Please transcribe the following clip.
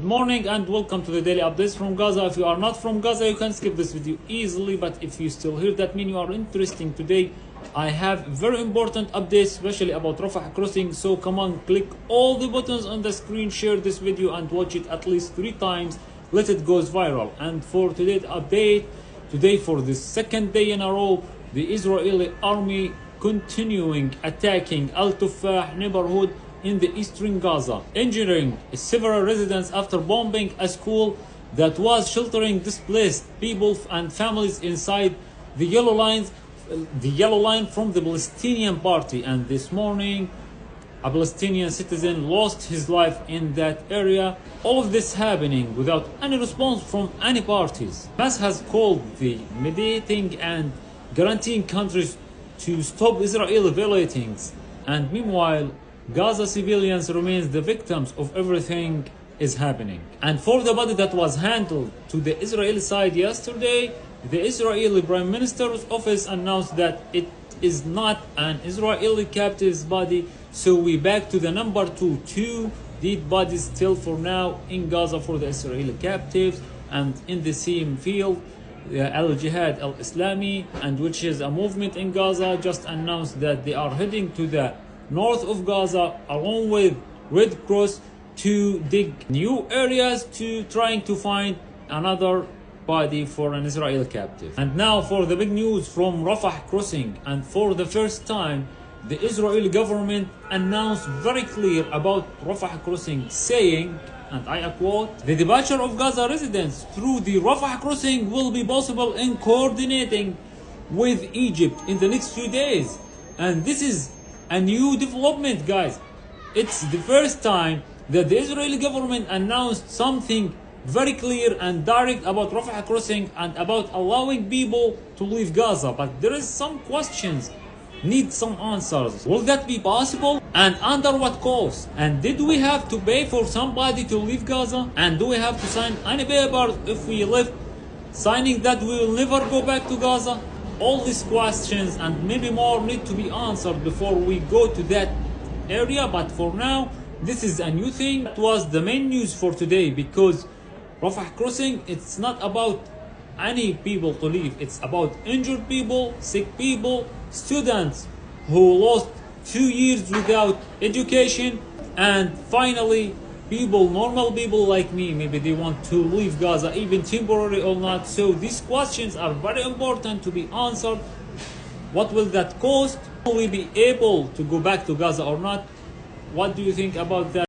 Good morning and welcome to the daily updates from Gaza. If you are not from Gaza, you can skip this video easily, but if you still here, that means you are interesting. Today I have very important updates, especially about Rafah crossing. So come on, click all the buttons on the screen, share this video and watch it at least 3 times. Let it goes viral. And for today's update, today for the second day in a row, the Israeli army continuing attacking Al-Tufah neighborhood in the eastern Gaza, injuring several residents after bombing a school that was sheltering displaced people and families inside the yellow line from the Palestinian Party. And this morning, a Palestinian citizen lost his life in that area. All of this happening without any response from any parties. Hamas has called the mediating and guaranteeing countries to stop Israeli violations, and meanwhile Gaza civilians remain the victims of everything is happening. And for the body that was handled to the Israeli side yesterday, the Israeli Prime Minister's office announced that it is not an Israeli captive's body. So we back to the number two dead bodies still for now in Gaza for the Israeli captives. And in the same field, Al-Jihad al-Islami, and which is a movement in Gaza, just announced that they are heading to the north of Gaza along with Red Cross to dig new areas to trying to find another body for an Israeli captive. And now for the big news from Rafah crossing. And for the first time, the Israeli government announced very clear about Rafah crossing, saying, and I quote, "The departure of Gaza residents through the Rafah crossing will be possible in coordinating with Egypt in the next few days." And this is a new development, guys. It's the first time that the Israeli government announced something very clear and direct about Rafah crossing and about allowing people to leave Gaza. But there is some questions, need some answers. Will that be possible? And under what cost? And did we have to pay for somebody to leave Gaza? And do we have to sign any paper if we leave, signing that we will never go back to Gaza? All these questions and maybe more need to be answered before we go to that area. But for now, this is a new thing. It was the main news for today, because Rafah crossing, it's not about any people to leave. It's about injured people, sick people, students who lost 2 years without education, and finally people, normal people like me, maybe they want to leave Gaza, even temporary or not. So these questions are very important to be answered. What will that cost? Will we be able to go back to Gaza or not? What do you think about that?